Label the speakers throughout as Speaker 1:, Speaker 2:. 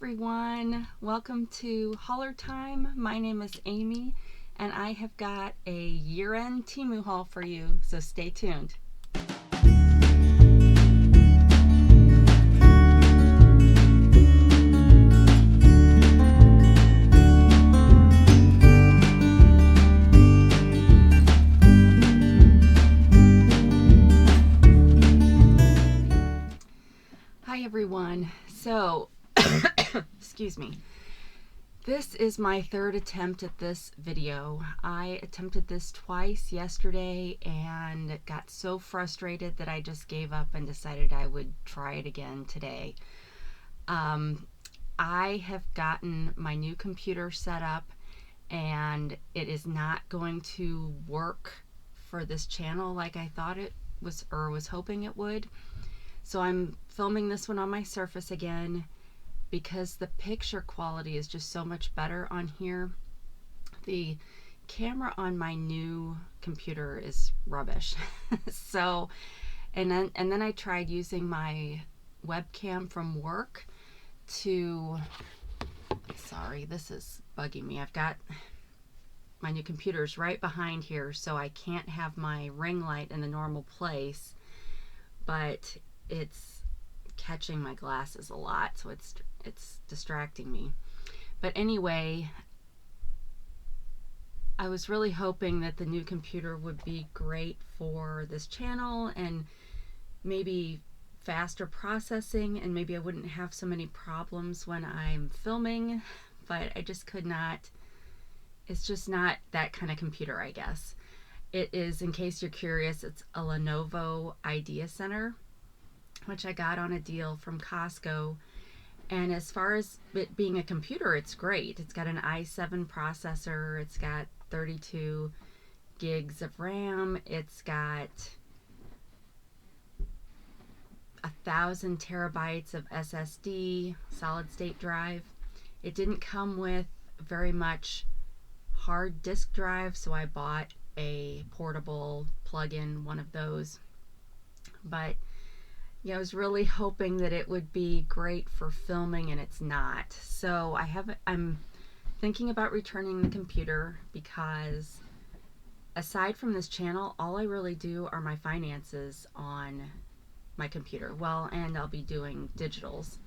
Speaker 1: everyone, welcome to Hauler Time. My name is Amy and I have got a year-end Temu haul for you, so stay tuned. Hi everyone, so excuse me. This is my third attempt at this video. I attempted this twice yesterday and got so frustrated that I just gave up and decided I would try it again today. I have gotten my new computer set up and it is not going to work for this channel like I thought it was, or was hoping it would. So I'm filming this one on my Surface again because the picture quality is just so much better on here. The camera on my new computer is rubbish. So, and then I tried using my webcam from work to, sorry, this is bugging me. I've got my new computer's right behind here, so I can't have my ring light in the normal place, but it's catching my glasses a lot, so it's distracting me. But anyway, I was really hoping that the new computer would be great for this channel and maybe faster processing, and maybe I wouldn't have so many problems when I'm filming, but I just could not. It's just not that kind of computer, I guess. It is, in case you're curious, it's a Lenovo Idea Center, which I got on a deal from Costco. And as far as it being a computer, it's great. It's got an i7 processor. It's got 32 gigs of RAM. It's got 1,000 terabytes of SSD, solid state drive. It didn't come with very much hard disk drive, so I bought a portable plug-in, one of those. But yeah, I was really hoping that it would be great for filming, and it's not. So I'm thinking about returning the computer because aside from this channel, all I really do are my finances on my computer. Well, and I'll be doing digitals,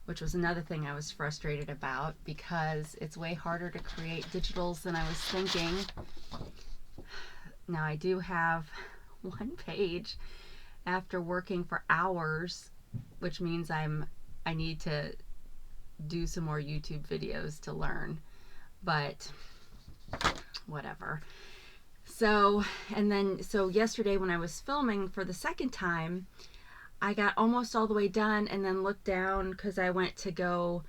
Speaker 1: which was another thing I was frustrated about because it's way harder to create digitals than I was thinking. Now I do have one page after working for hours, which means I need to do some more YouTube videos to learn, but whatever. So yesterday when I was filming for the second time, I got almost all the way done and then looked down because I went to go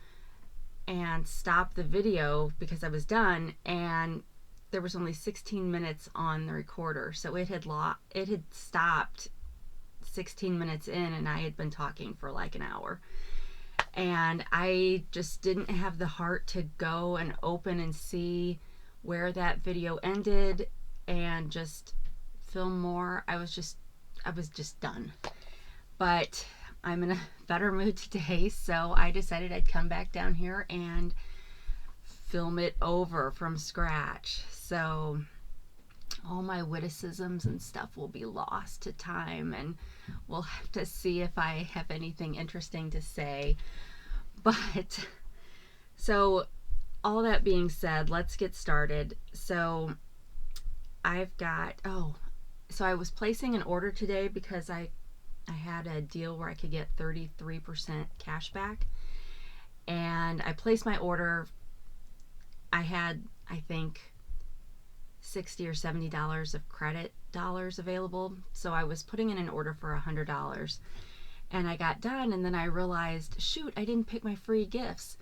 Speaker 1: and stop the video because I was done, and there was only 16 minutes on the recorder, so it had stopped 16 minutes in and I had been talking for like an hour, and I just didn't have the heart to go and open and see where that video ended and just film more. I was just done. But I'm in a better mood today, so I decided I'd come back down here and film it over from scratch. So all my witticisms and stuff will be lost to time, and we'll have to see if I have anything interesting to say. But so all that being said, let's get started. So I've got, so I was placing an order today because I had a deal where I could get 33% cash back, and I placed my order. I had, I think, $60 or $70 of credit dollars available, so I was putting in an order for $100, and I got done, and then I realized, shoot, I didn't pick my free gifts,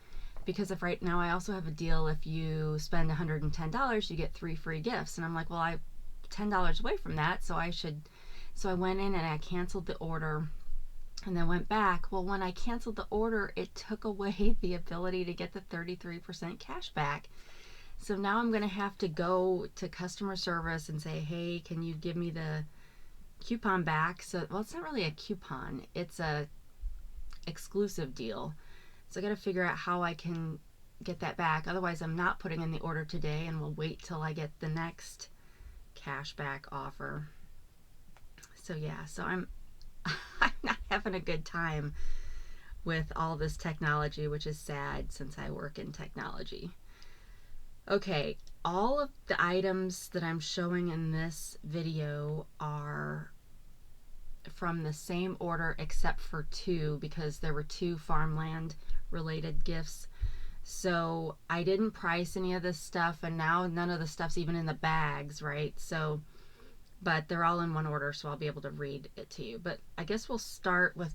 Speaker 1: because if right now I also have a deal, if you spend $110 you get 3 free gifts, and I'm like, well, I'm $10 away from that, so I went in and I canceled the order and then went back. Well, when I canceled the order, it took away the ability to get the 33% cash back. So now I'm going to have to go to customer service and say, hey, can you give me the coupon back? So, well, it's not really a coupon. It's a exclusive deal. So I got to figure out how I can get that back. Otherwise, I'm not putting in the order today, and we'll wait till I get the next cashback offer. So yeah, so I'm not having a good time with all this technology, which is sad since I work in technology. Okay, all of the items that I'm showing in this video are from the same order except for two, because there were two farmland related gifts. So I didn't price any of this stuff, and now none of the stuff's even in the bags, right? So, but they're all in one order, so I'll be able to read it to you. But I guess we'll start with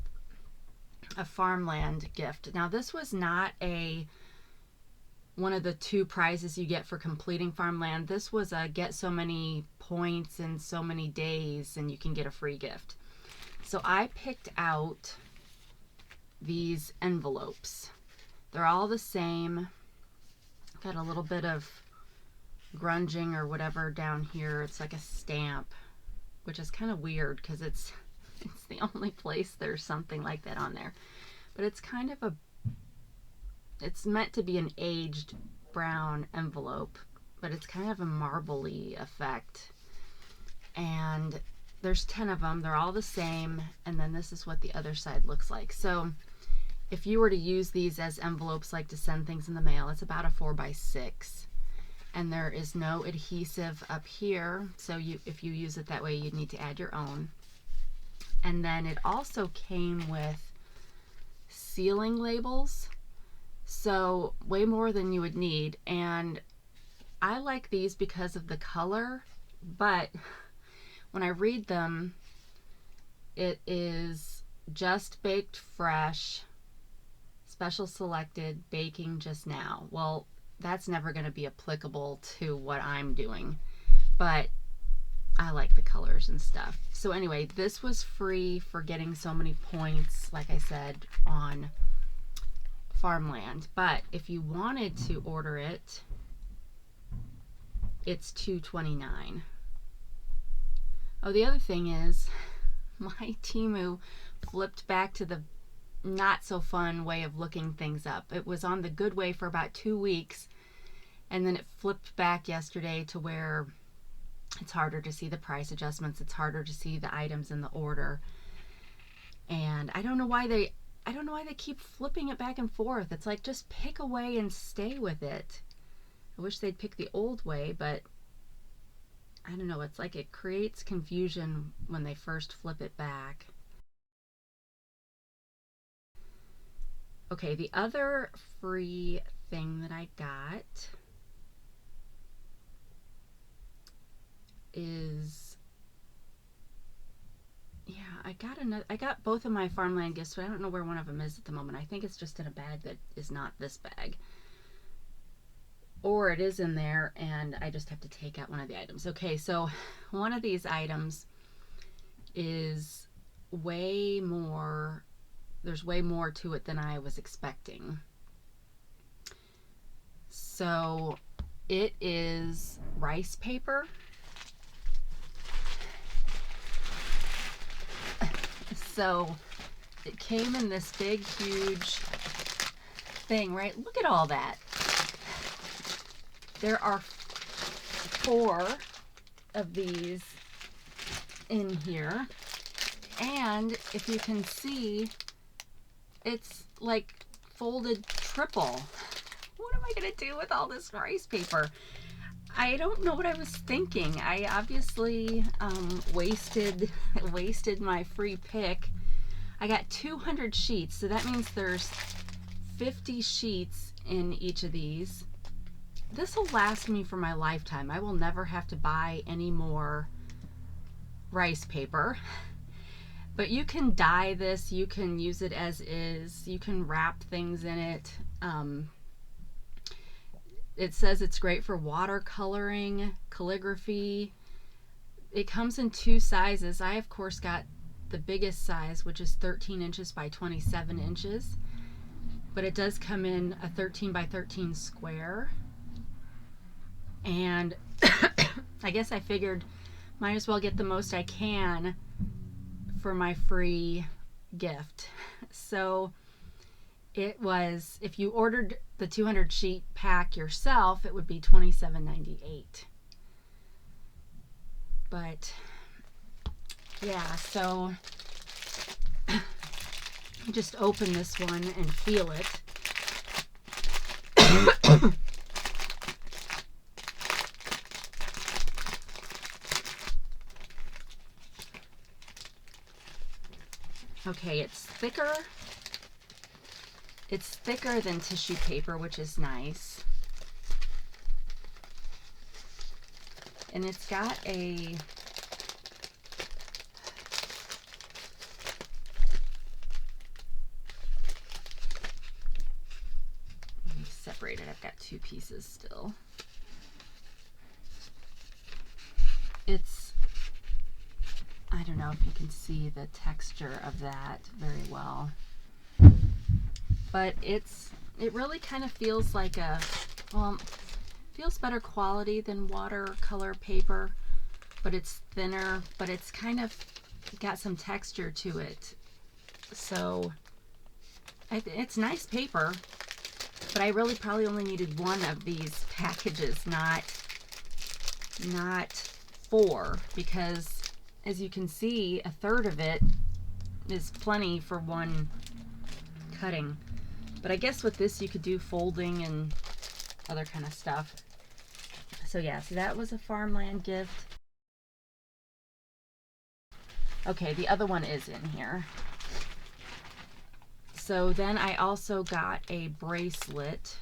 Speaker 1: a farmland gift. Now this was not one of the two prizes you get for completing farmland. This was a get so many points in so many days and you can get a free gift. So I picked out these envelopes. They're all the same. Got a little bit of grunging or whatever down here. It's like a stamp, which is kind of weird because it's the only place there's something like that on there. But it's kind of it's meant to be an aged brown envelope, but it's kind of a marbly effect. And there's 10 of them. They're all the same. And then this is what the other side looks like. So if you were to use these as envelopes, like to send things in the mail, it's about a 4x6. And there is no adhesive up here. So if you use it that way, you'd need to add your own. And then it also came with sealing labels. So way more than you would need. And I like these because of the color, but when I read them, it is just baked fresh, special selected, baking just now. Well, that's never going to be applicable to what I'm doing, but I like the colors and stuff. So anyway, this was free for getting so many points, like I said, on farmland. But if you wanted to order it, it's $2.29. Oh, the other thing is my Temu flipped back to the not so fun way of looking things up. It was on the good way for about 2 weeks, and then it flipped back yesterday to where it's harder to see the price adjustments. It's harder to see the items in the order. And I don't know why they keep flipping it back and forth. It's like, just pick a way and stay with it. I wish they'd pick the old way, but I don't know. It's like it creates confusion when they first flip it back. Okay, the other free thing that I got is, yeah, I got both of my farmland gifts, but I don't know where one of them is at the moment. I think it's just in a bag that is not this bag. Or it is in there and I just have to take out one of the items. Okay, so one of these items is way more, there's way more to it than I was expecting. So it is rice paper. So it came in this big, huge thing, right? Look at all that. There are 4 of these in here. And if you can see, it's like folded triple. What am I going to do with all this rice paper? I don't know what I was thinking. I obviously wasted my free pick. I got 200 sheets, so that means there's 50 sheets in each of these. This will last me for my lifetime. I will never have to buy any more rice paper. But you can dye this, you can use it as is, you can wrap things in it. It says it's great for watercoloring, calligraphy. It comes in 2 sizes. I, of course, got the biggest size, which is 13 inches by 27 inches. But it does come in a 13 by 13 square. And I guess I figured might as well get the most I can for my free gift. So It was, if you ordered the 200 sheet pack yourself, it would be $27.98. But yeah, so just open this one and feel it. Okay, it's thicker. It's thicker than tissue paper, which is nice. And it's got a separated. I've got two pieces still. It's, I don't know if you can see the texture of that very well, but it really kind of feels like a, well, feels better quality than watercolor paper, but it's thinner, but it's kind of got some texture to it. So it's nice paper, but I really probably only needed one of these packages, not 4, because as you can see, a third of it is plenty for one cutting. But I guess with this you could do folding and other kind of stuff. So yeah, so that was a farmland gift. Okay, the other one is in here. So then I also got a bracelet,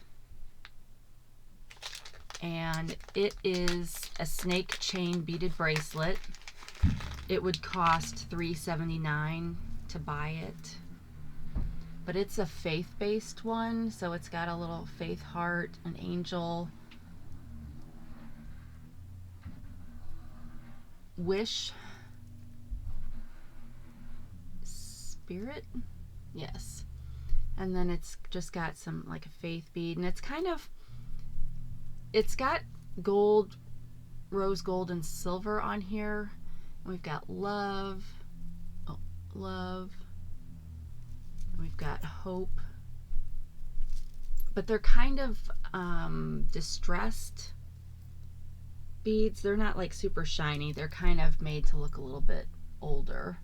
Speaker 1: and it is a snake chain beaded bracelet. It would cost $3.79 to buy it, but it's a faith-based one, so it's got a little faith heart, an angel, wish, spirit, yes. And then it's just got some, like, a faith bead, and it's kind of, it's got gold, rose gold and silver on here. And we've got love, oh, love, and we've got hope, but they're kind of distressed beads. They're not like super shiny. They're kind of made to look a little bit older.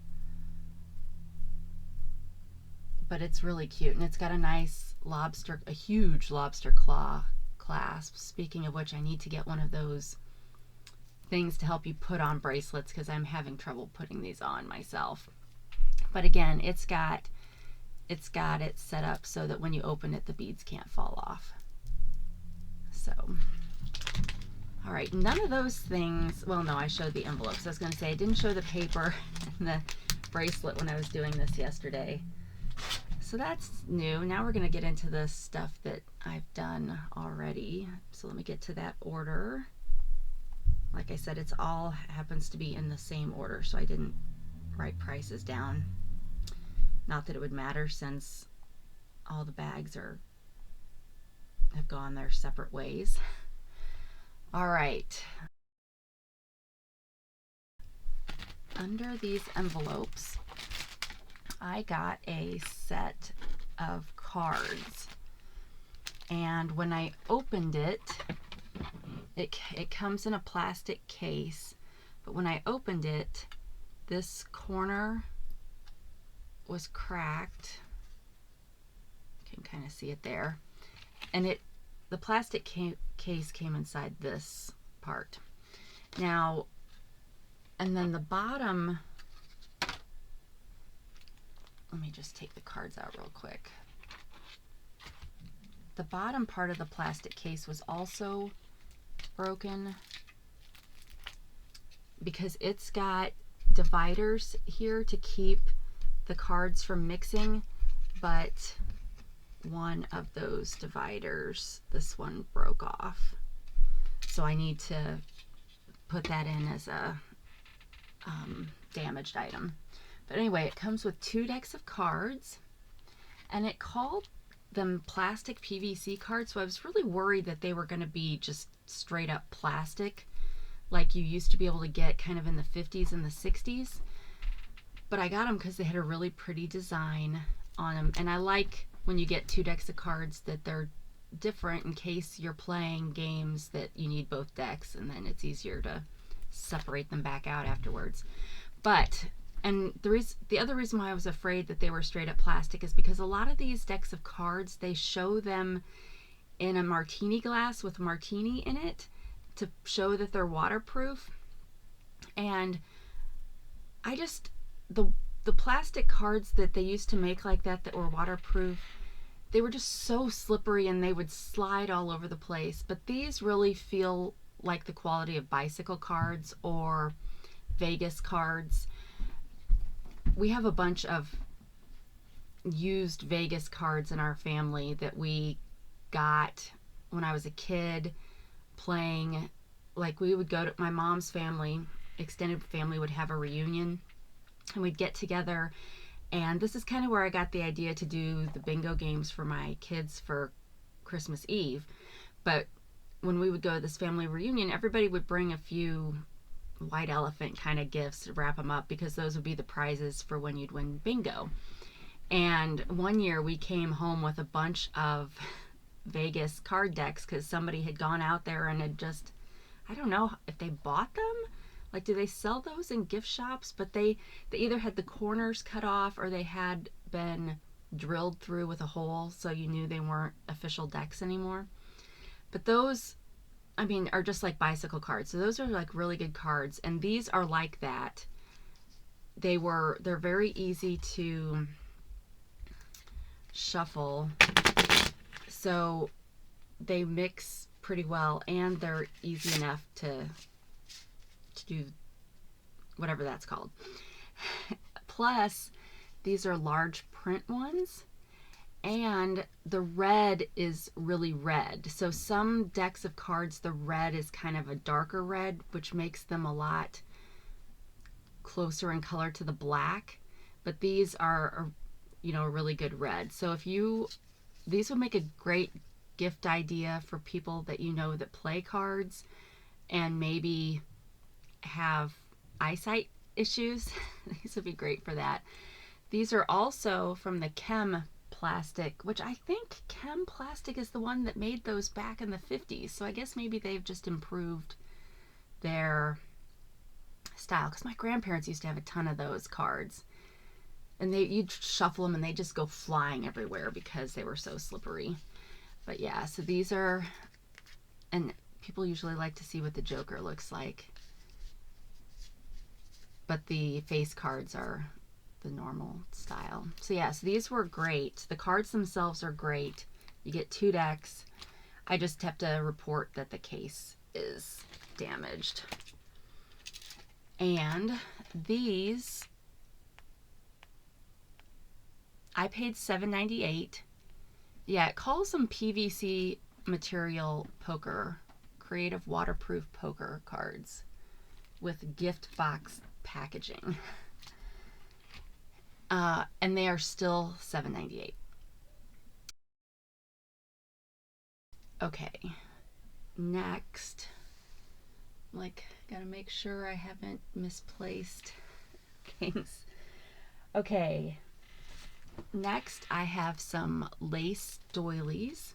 Speaker 1: But it's really cute, and it's got a nice lobster, a huge lobster claw clasp. Speaking of which, I need to get one of those things to help you put on bracelets, because I'm having trouble putting these on myself. But again, it's got it set up so that when you open it, the beads can't fall off. So, all right, none of those things, well, no, I showed the envelopes. I was going to say I didn't show the paper and the bracelet when I was doing this yesterday. So that's new. Now we're going to get into the stuff that I've done already. So let me get to that order. Like I said, it's all happens to be in the same order, so I didn't write prices down. Not that it would matter, since all the bags have gone their separate ways. All right. Under these envelopes, I got a set of cards, and when I opened it, it comes in a plastic case, but when I opened it, this corner was cracked. You can kind of see it there, and the plastic case came inside this part. Now, and then the bottom, let me just take the cards out real quick. The bottom part of the plastic case was also broken, because it's got dividers here to keep the cards from mixing, but one of those dividers, this one, broke off. So I need to put that in as a damaged item. But anyway, it comes with 2 decks of cards, and it called them plastic PVC cards, so I was really worried that they were going to be just straight up plastic, like you used to be able to get kind of in the 50s and the 60s. But I got them because they had a really pretty design on them, and I like when you get 2 decks of cards that they're different in case you're playing games that you need both decks, and then it's easier to separate them back out afterwards. But, and the other reason why I was afraid that they were straight up plastic is because a lot of these decks of cards, they show them in a martini glass with martini in it to show that they're waterproof. And I just, the plastic cards that they used to make like that were waterproof, they were just so slippery and they would slide all over the place. But these really feel like the quality of bicycle cards or Vegas cards. We have a bunch of used Vegas cards in our family that we got when I was a kid playing. Like, we would go to my mom's family, extended family would have a reunion, and we'd get together. And this is kind of where I got the idea to do the bingo games for my kids for Christmas Eve. But when we would go to this family reunion, everybody would bring a few white elephant kind of gifts to wrap them up, because those would be the prizes for when you'd win bingo. And one year we came home with a bunch of Vegas card decks because somebody had gone out there and had just, I don't know if they bought them. Like, do they sell those in gift shops? But they either had the corners cut off or they had been drilled through with a hole, so you knew they weren't official decks anymore. But those, I mean, are just like bicycle cards. So those are like really good cards. And these are like that. They're very easy to shuffle. So they mix pretty well, and they're easy enough to do whatever that's called. Plus, these are large print ones, and the red is really red. So some decks of cards, the red is kind of a darker red, which makes them a lot closer in color to the black. But these are, a really good red. So these would make a great gift idea for people that that play cards and maybe have eyesight issues. These would be great for that. These are also from the Chem plastic, which I think Chem plastic is the one that made those back in the 50s. So I guess maybe they've just improved their style, because my grandparents used to have a ton of those cards. And you'd shuffle them and they just go flying everywhere because they were so slippery. But yeah, so these are, and people usually like to see what the Joker looks like. But the face cards are the normal style. So yeah, so these were great. The cards themselves are great. You get 2 decks. I just have to report that the case is damaged. And these, I paid $7.98. Yeah, it calls them PVC material poker, creative waterproof poker cards with gift box packaging. And they are still $7.98. Okay, next, gotta make sure I haven't misplaced things. Okay, next I have some lace doilies.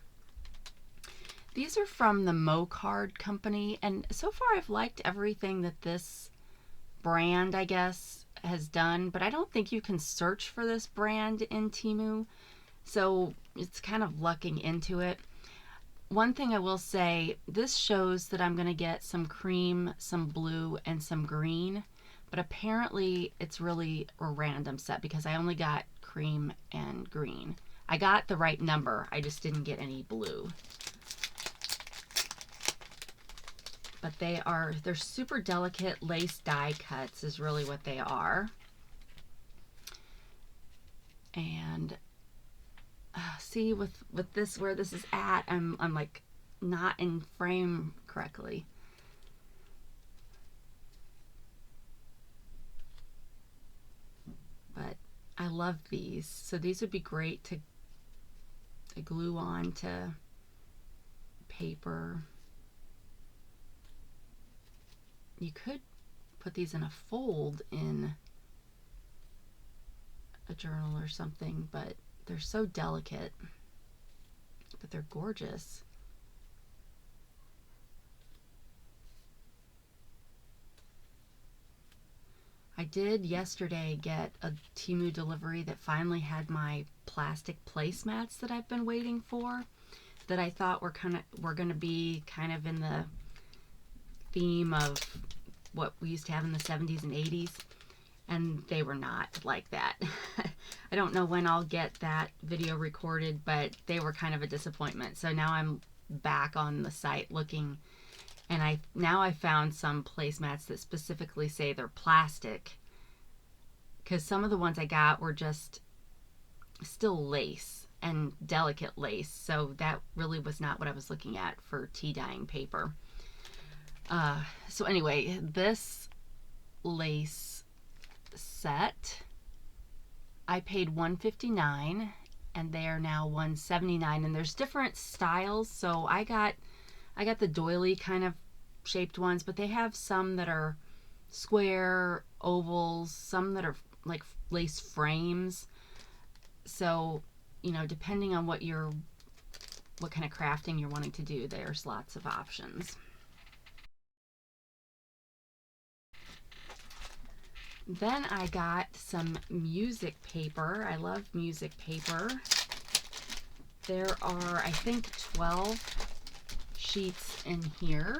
Speaker 1: These are from the Postcard company, and so far I've liked everything that this brand, I guess, has done, but I don't think you can search for this brand in Temu, so it's kind of lucking into it. One thing I will say, this shows that I'm going to get some cream, some blue, and some green, but apparently it's really a random set because I only got cream and green. I got the right number, I just didn't get any blue. But they're super delicate lace die cuts is really what they are. And see, with this, where this is at, I'm like not in frame correctly. But I love these. So these would be great to glue on to paper. You could put these in a fold in a journal or something, but They're so delicate, but they're gorgeous. I did yesterday get a Temu delivery that finally had my plastic placemats that I've been waiting for, that I thought were going to be kind of in the theme of what we used to have in the 70s and 80s, and they were not like that. I don't know when I'll get that video recorded, but they were kind of a disappointment. So now I'm back on the site looking, and I found some placemats that specifically say they're plastic, because some of the ones I got were just still lace and delicate lace, so that really was not what I was looking at for tea dyeing paper. So anyway, this lace set, I paid $159 and they are now $179, and there's different styles. So I got the doily kind of shaped ones, but they have some that are square, ovals, some that are like lace frames. So, you know, depending on what kind of crafting you're wanting to do, there's lots of options. Then I got some music paper. I love music paper. There are, I think, 12 sheets in here.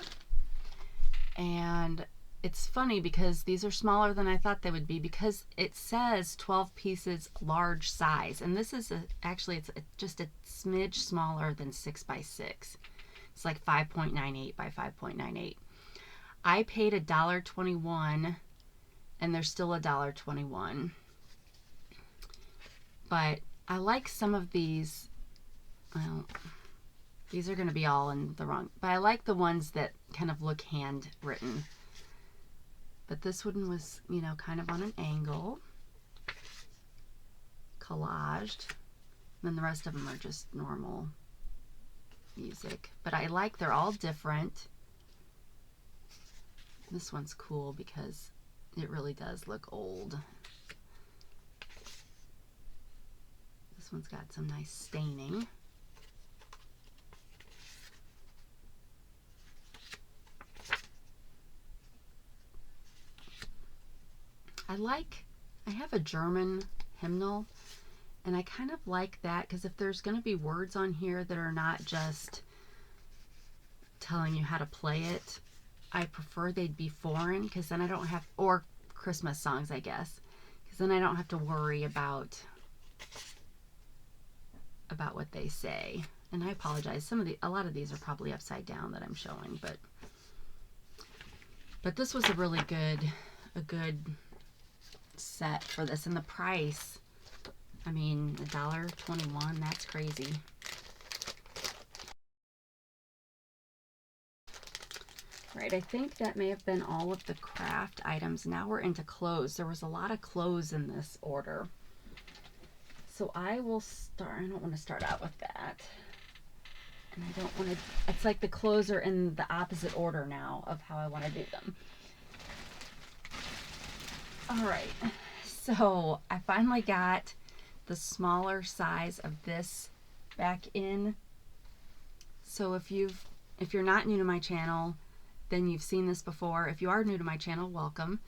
Speaker 1: And it's funny because these are smaller than I thought they would be, because it says 12 pieces large size. And this is actually just a smidge smaller than 6 by 6. It's like 5.98 by 5.98. I paid $1.21. And they're still $1.21. But I like some of these. Well, these are going to be all in the wrong. But I like the ones that kind of look handwritten. But this one was, you know, kind of on an angle, collaged. And then the rest of them are just normal music. But I like, they're all different. This one's cool because it really does look old. This one's got some nice staining. I have a German hymnal, and I kind of like that, because if there's going to be words on here that are not just telling you how to play it, I prefer they'd be foreign, because then I don't have, or Christmas songs, I guess, because then I don't have to worry about what they say. And I apologize, a lot of these are probably upside down that I'm showing, but this was a really good set for this. And the price, I mean, $1.21, that's crazy. Right, I think that may have been all of the craft items. Now we're into clothes. There was a lot of clothes in this order. So I will start, I don't want to start out with that. And I don't want to, it's like the clothes are in the opposite order now of how I want to do them. All right, so I finally got the smaller size of this back in. So if you're not new to my channel, then you've seen this before. If you are new to my channel, welcome.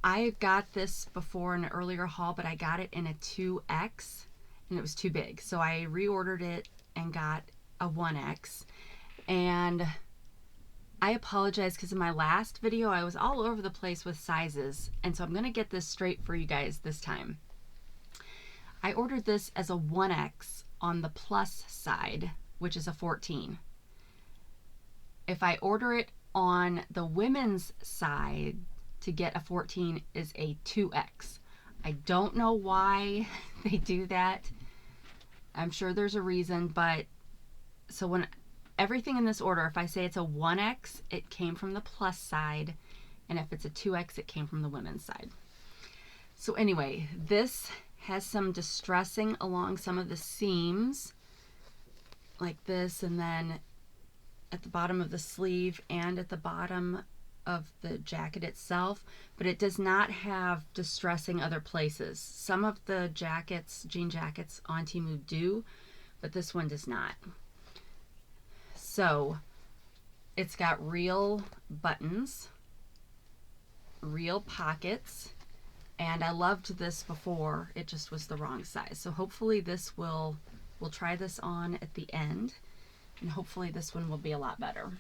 Speaker 1: I got this before in an earlier haul, but I got it in a 2X and it was too big. So I reordered it and got a 1X. And I apologize because in my last video, I was all over the place with sizes. And so I'm going to get this straight for you guys this time. I ordered this as a 1X on the plus side, which is a 14. If I order it on the women's side to get a 14 is a 2X. I don't know why they do that. I'm sure there's a reason, but so when everything in this order, if I say it's a 1X, it came from the plus side, and if it's a 2X, it came from the women's side. So anyway, this has some distressing along some of the seams like this, and then at the bottom of the sleeve and at the bottom of the jacket itself, but it does not have distressing other places. Some of the jackets, jean jackets on Temu do, but this one does not. So it's got real buttons, real pockets, and I loved this before, it just was the wrong size. So hopefully this we'll try this on at the end, and hopefully this one will be a lot better.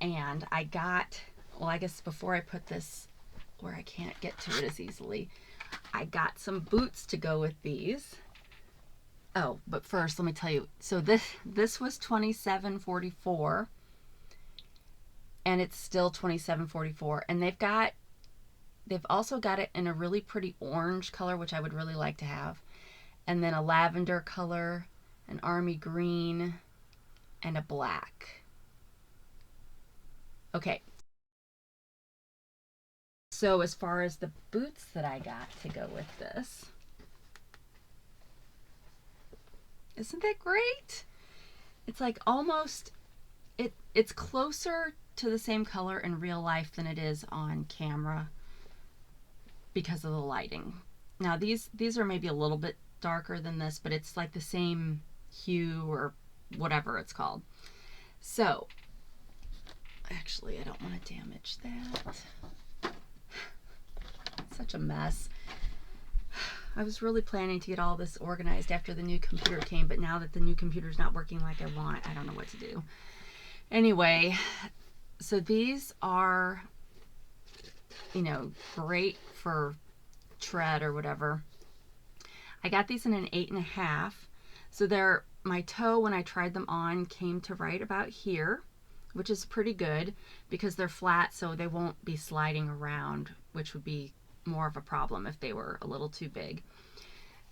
Speaker 1: And I got, well, I guess before I put this where I can't get to it as easily, I got some boots to go with these. Oh, but first let me tell you, so this was $27.44, and it's still $27.44, and they've also got it in a really pretty orange color, which I would really like to have, and then a lavender color, an army green, and a black. Okay, so as far as the boots that I got to go with this, isn't that great? It's like almost, it's closer to the same color in real life than it is on camera because of the lighting. Now these are maybe a little bit darker than this, but it's like the same hue or whatever it's called. So actually, I don't want to damage that. Such a mess. I was really planning to get all this organized after the new computer came, but now that the new computer's not working like I want, I don't know what to do. Anyway, so these are, you know, great for tread or whatever. I got these in an 8.5. So they're, my toe when I tried them on came to right about here, which is pretty good because they're flat, so they won't be sliding around, which would be more of a problem if they were a little too big.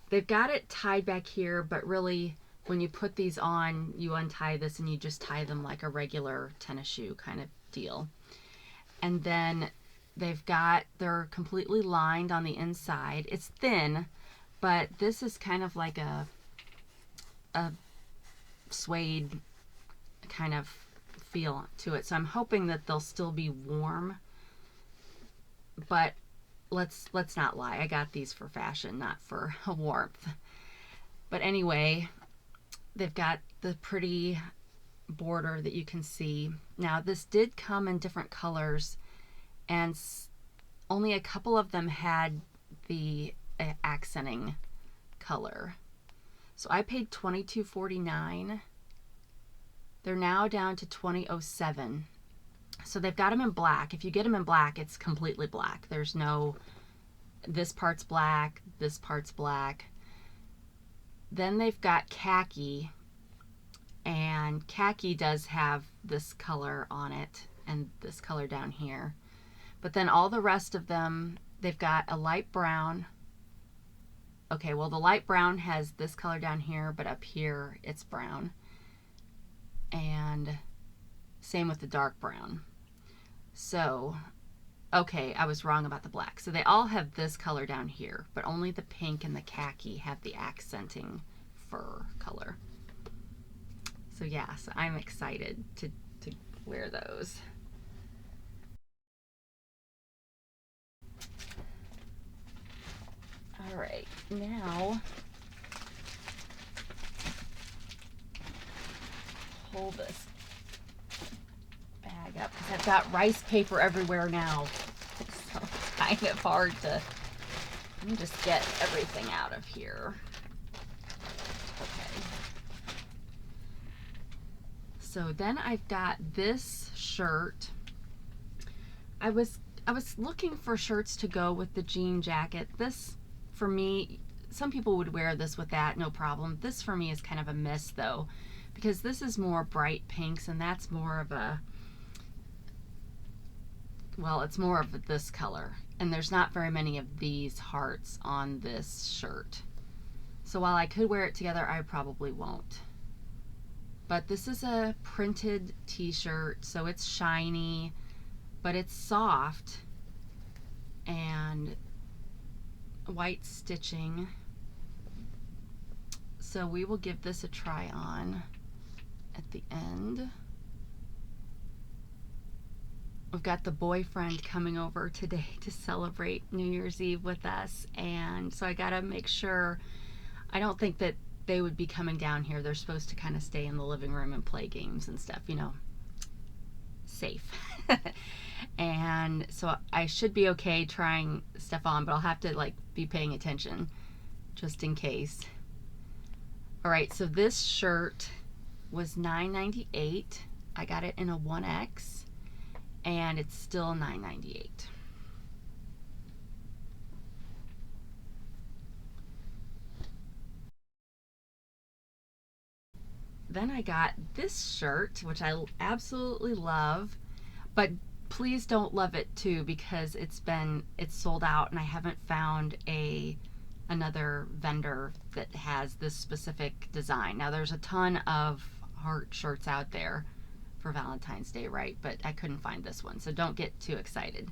Speaker 1: They've got it tied back here, but really when you put these on, you untie this and you just tie them like a regular tennis shoe kind of deal. And then they're completely lined on the inside. It's thin, but this is kind of like a suede kind of feel to it. So I'm hoping that they'll still be warm, but let's not lie. I got these for fashion, not for warmth. But anyway, they've got the pretty border that you can see. Now this did come in different colors, and only a couple of them had the accenting color. So I paid $22.49. They're now down to $20.07. So they've got them in black. If you get them in black, it's completely black. There's no, this part's black, this part's black. Then they've got khaki, and khaki does have this color on it and this color down here. But then all the rest of them, they've got a light brown. Okay, well the light brown has this color down here, but up here it's brown. And same with the dark brown. So, okay, I was wrong about the black. So they all have this color down here, but only the pink and the khaki have the accenting fur color. So yeah, so I'm excited to wear those. All right, now hold this bag up because I've got rice paper everywhere now. So it's kind of hard to, let me just get everything out of here. Okay. So then I've got this shirt. I was looking for shirts to go with the jean jacket. This, for me, some people would wear this with that, no problem. This for me is kind of a miss though, because this is more bright pinks and that's more of a, well, it's more of this color. And there's not very many of these hearts on this shirt. So while I could wear it together, I probably won't. But this is a printed t-shirt, so it's shiny, but it's soft and white stitching. So we will give this a try on at the end. we've got the boyfriend coming over today to celebrate New Year's Eve with us, and so I gotta make sure. I don't think that they would be coming down here. They're supposed to kind of stay in the living room and play games and stuff, you know, safe. And so I should be okay trying stuff on, but I'll have to like be paying attention just in case. All right, so this shirt was $9.98. I got it in a 1X, and it's still $9.98. Then I got this shirt, which I absolutely love, but please don't love it too, because it's sold out, and I haven't found another vendor that has this specific design. Now there's a ton of heart shirts out there for Valentine's Day, right? But I couldn't find this one, so don't get too excited.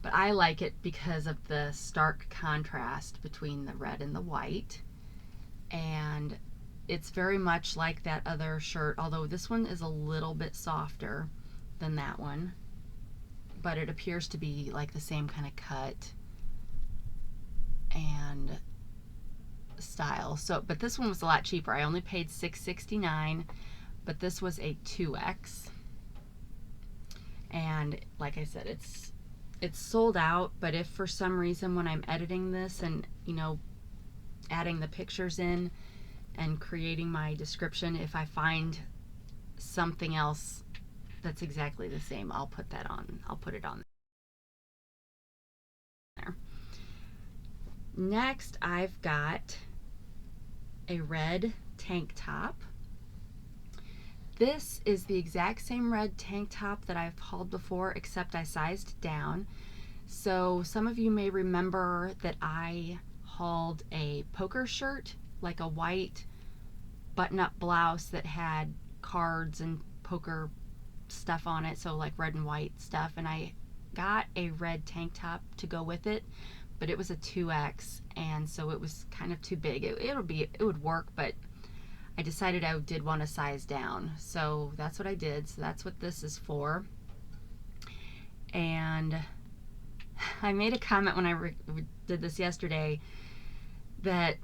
Speaker 1: But I like it because of the stark contrast between the red and the white, and it's very much like that other shirt, although this one is a little bit softer than that one, but it appears to be like the same kind of cut and style. So, but this one was a lot cheaper. I only paid $6.69, but this was a 2X. And like I said, it's sold out, but if for some reason when I'm editing this and, you know, adding the pictures in and creating my description, if I find something else that's exactly the same, I'll put that on. I'll put it on there. Next, I've got a red tank top. This is the exact same red tank top that I've hauled before, except I sized down. So some of you may remember that I hauled a poker shirt, like a white button-up blouse that had cards and poker stuff on it, so like red and white stuff, and I got a red tank top to go with it, but it was a 2X, and so it was kind of too big. It would work, but I decided I did want to size down, so that's what I did. So that's what this is for. And I made a comment when I did this yesterday that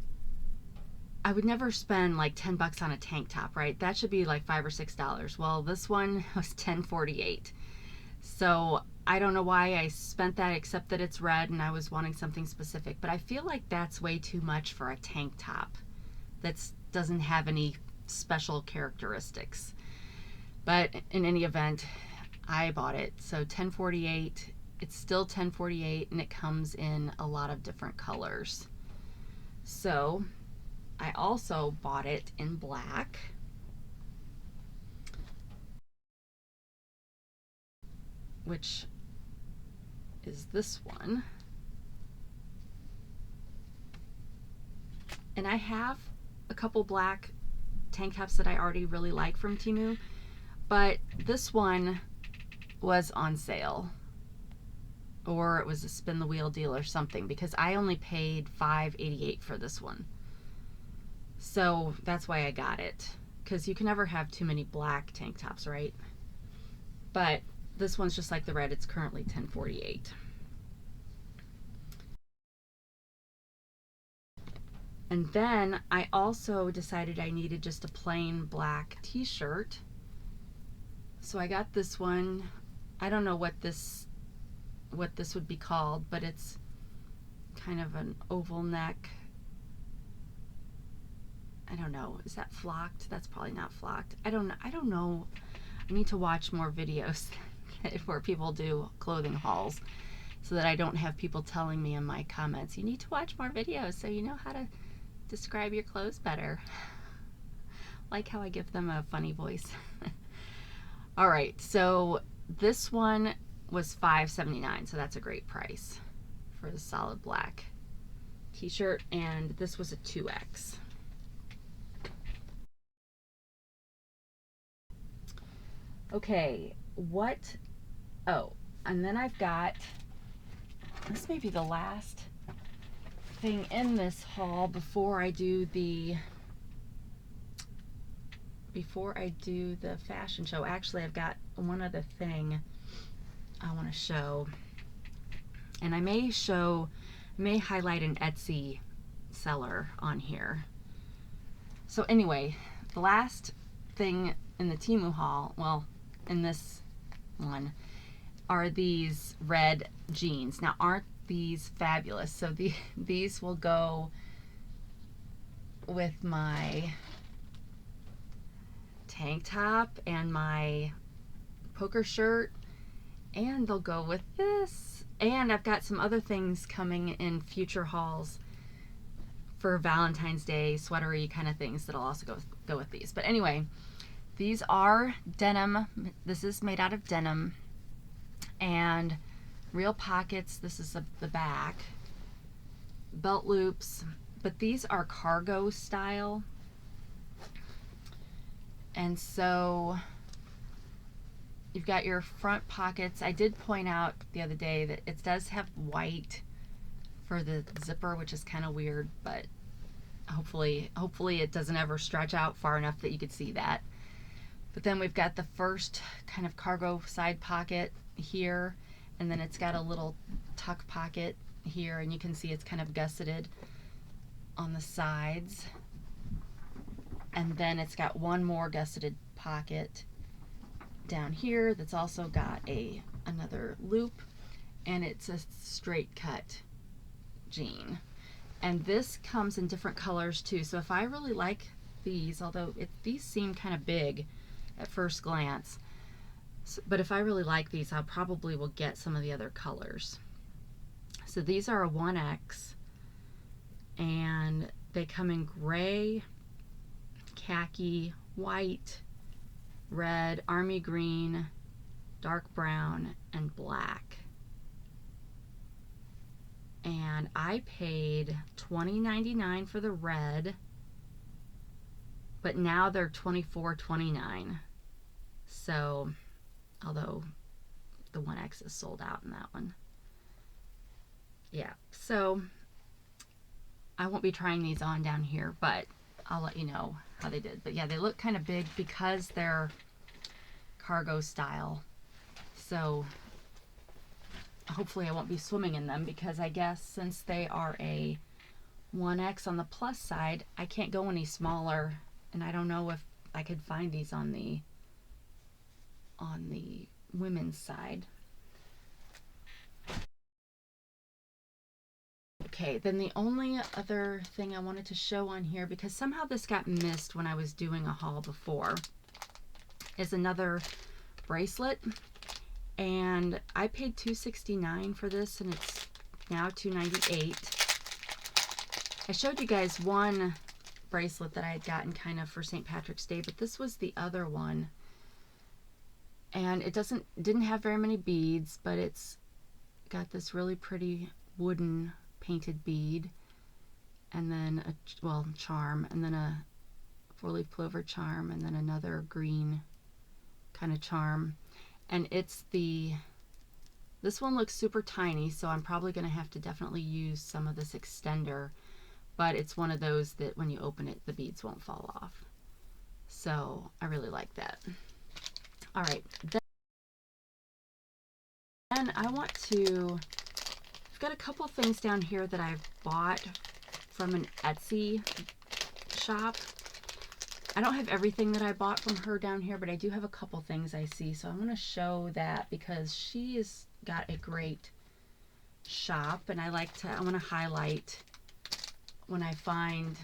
Speaker 1: I would never spend like 10 bucks on a tank top, right? That should be like $5 or $6. Well, this one was $10.48. So I don't know why I spent that, except that it's red and I was wanting something specific, but I feel like that's way too much for a tank top that doesn't have any special characteristics. But in any event, I bought it. So $10.48. It's still $10.48, and it comes in a lot of different colors. So I also bought it in black. Which is this one. And I have a couple black tank tops that I already really like from Temu, but this one was on sale, or it was a spin the wheel deal or something, because I only paid $5.88 for this one. So that's why I got it, because you can never have too many black tank tops, right? But this one's just like the red. It's currently $10.48. And then I also decided I needed just a plain black t-shirt. So I got this one. I don't know what this would be called, but it's kind of an oval neck. I don't know. Is that flocked? That's probably not flocked. I don't know. I need to watch more videos where people do clothing hauls, so that I don't have people telling me in my comments, you need to watch more videos so you know how to describe your clothes better. Like how I give them a funny voice. All right, so this one was $5.79, so that's a great price for the solid black t-shirt, and this was a 2X. Okay, and then I've got, this may be the last thing in this haul before I do the fashion show. Actually, I've got one other thing. I want to show, and I may highlight an Etsy seller on here. So anyway, the last thing in the Temu haul, well, in this one, are these red jeans. Now, aren't these fabulous? So these will go with my tank top and my poker shirt, and they'll go with this. And I've got some other things coming in future hauls for Valentine's Day, sweatery kind of things that'll also go with these. But anyway, these are denim. This is made out of denim and real pockets. This is the back. Belt loops, but these are cargo style. And so you've got your front pockets. I did point out the other day that it does have white for the zipper, which is kind of weird, but hopefully it doesn't ever stretch out far enough that you could see that. But then we've got the first kind of cargo side pocket here, and then it's got a little tuck pocket here, and you can see it's kind of gusseted on the sides. And then it's got one more gusseted pocket down here that's also got another loop, and it's a straight cut jean. And this comes in different colors too. So if I really like these, although these seem kind of big at first glance, but if I really like these, I probably will get some of the other colors. So these are a 1X, and they come in gray, khaki, white, red, army green, dark brown, and black. And I paid $20.99 for the red, but now they're $24.29. So, although the 1X is sold out in that one. Yeah, so I won't be trying these on down here, but I'll let you know how they did. But yeah, they look kind of big because they're cargo style. So hopefully I won't be swimming in them, because I guess since they are a 1X on the plus side, I can't go any smaller, and I don't know if I could find these on the women's side. Okay, then the only other thing I wanted to show on here, because somehow this got missed when I was doing a haul before, is another bracelet. And I paid $2.69 for this, and it's now $2.98. I showed you guys one bracelet that I had gotten kind of for St. Patrick's Day, but this was the other one. And it didn't have very many beads, but it's got this really pretty wooden painted bead, and then a charm, and then a 4-leaf clover charm, and then another green kind of charm. And this one looks super tiny, so I'm probably going to have to definitely use some of this extender, but it's one of those that when you open it, the beads won't fall off. So I really like that. All right, then I want to, I've got a couple things down here that I've bought from an Etsy shop. I don't have everything that I bought from her down here, but I do have a couple things I see. So I'm going to show that because she has got a great shop, and I want to highlight when I find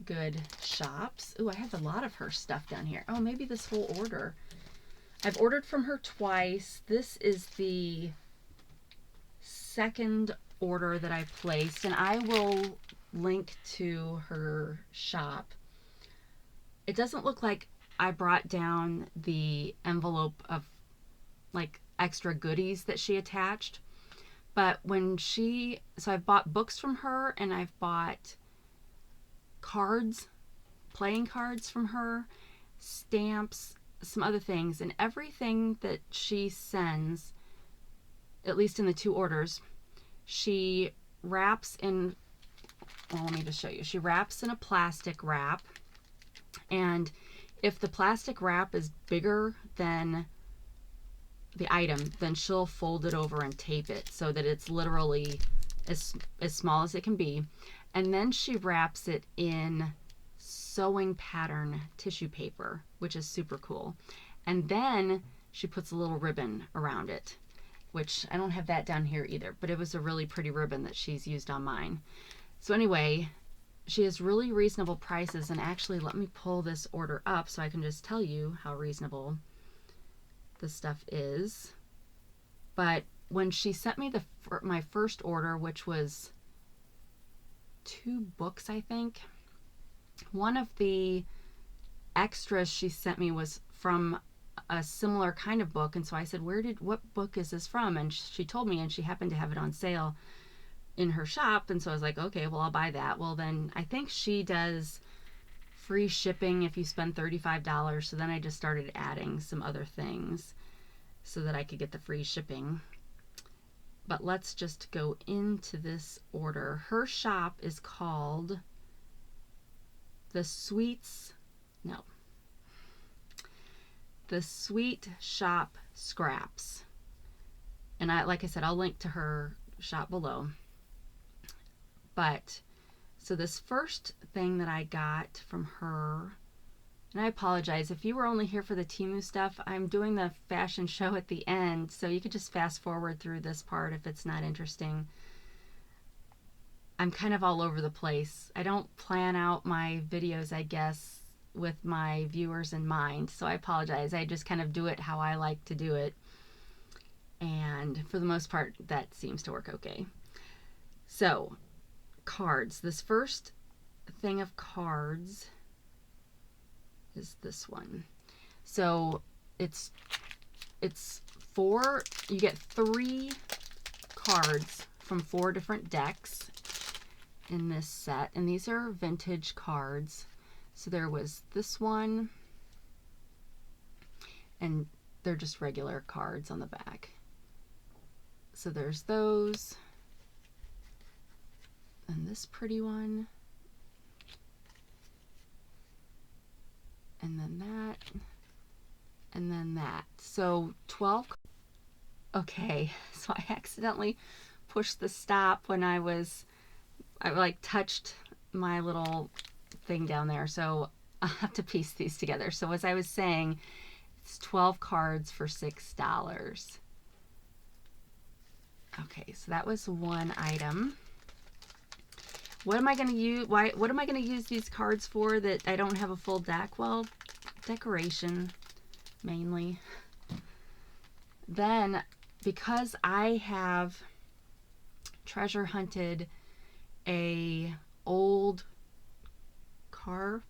Speaker 1: good shops. Ooh, I have a lot of her stuff down here. Oh, maybe this whole order. I've ordered from her twice. This is the second order that I placed, and I will link to her shop. It doesn't look like I brought down the envelope of like extra goodies that she attached, but so I've bought books from her, and I've bought cards, playing cards from her, stamps, some other things, and everything that she sends, at least in the two orders, she wraps in, well, let me just show you. She wraps in a plastic wrap, and if the plastic wrap is bigger than the item, then she'll fold it over and tape it so that it's literally as small as it can be. And then she wraps it in sewing pattern tissue paper, which is super cool. And then she puts a little ribbon around it, which I don't have that down here either, but it was a really pretty ribbon that she's used on mine. So anyway, she has really reasonable prices, and actually let me pull this order up so I can just tell you how reasonable this stuff is. But when she sent me my first order, which was 2 books, I think, one of the extras she sent me was from a similar kind of book, and so I said, what book is this from? And she told me, and she happened to have it on sale in her shop, and so I was like, okay, well, I'll buy that. Well, then I think she does free shipping if you spend $35, so then I just started adding some other things so that I could get the free shipping. But let's just go into this order. Her shop is called The Sweet Shop Scraps. And like I said, I'll link to her shop below. But so this first thing that I got from her, and I apologize if you were only here for the Temu stuff, I'm doing the fashion show at the end, so you could just fast forward through this part if it's not interesting. I'm kind of all over the place. I don't plan out my videos, I guess, with my viewers in mind, so I apologize. I just kind of do it how I like to do it, and for the most part that seems to work okay. So cards. This first thing of cards is this one. So it's 4, you get 3 cards from 4 different decks in this set, and these are vintage cards. So there was this one, and they're just regular cards on the back. So there's those, and this pretty one, and then that, and then that. So 12. Okay, so I accidentally pushed the stop when I like touched my little thing down there, so I'll have to piece these together. So as I was saying, it's 12 cards for $6. Okay, so that was one item. What am I going to use? What am I going to use these cards for that I don't have a full deck? Well, decoration mainly. Then, because I have treasure hunted a old car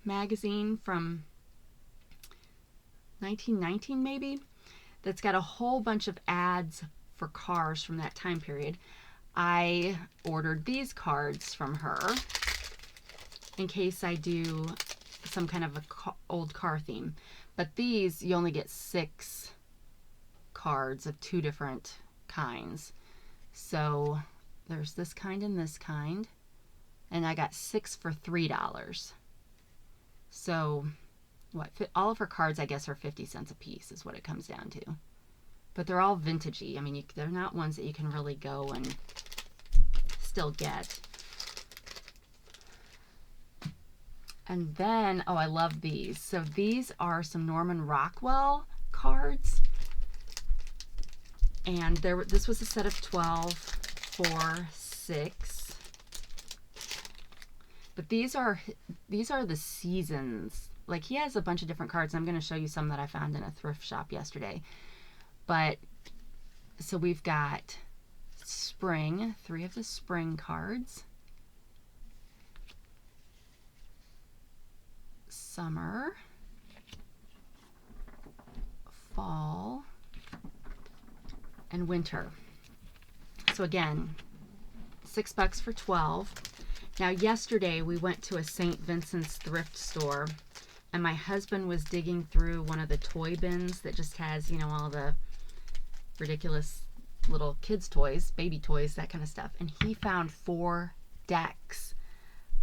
Speaker 1: magazine from 1919 maybe, that's got a whole bunch of ads for cars from that time period, I ordered these cards from her in case I do some kind of a old car theme. But these, you only get 6 cards of 2 different kinds. So there's this kind and this kind, and I got 6 for $3. So what, all of her cards I guess are 50 cents a piece is what it comes down to. But they're all vintagey. I mean, they're not ones that you can really go and still get. And then, oh, I love these. So these are some Norman Rockwell cards. And this was a set of 12 for $6. But these are the seasons. Like, he has a bunch of different cards. I'm going to show you some that I found in a thrift shop yesterday. But so we've got spring, 3 of the spring cards, summer, fall, and winter. So again, $6 for 12. Now yesterday we went to a St. Vincent's thrift store, and my husband was digging through one of the toy bins that just has, you know, all the ridiculous little kids toys, baby toys, that kind of stuff, and he found 4 decks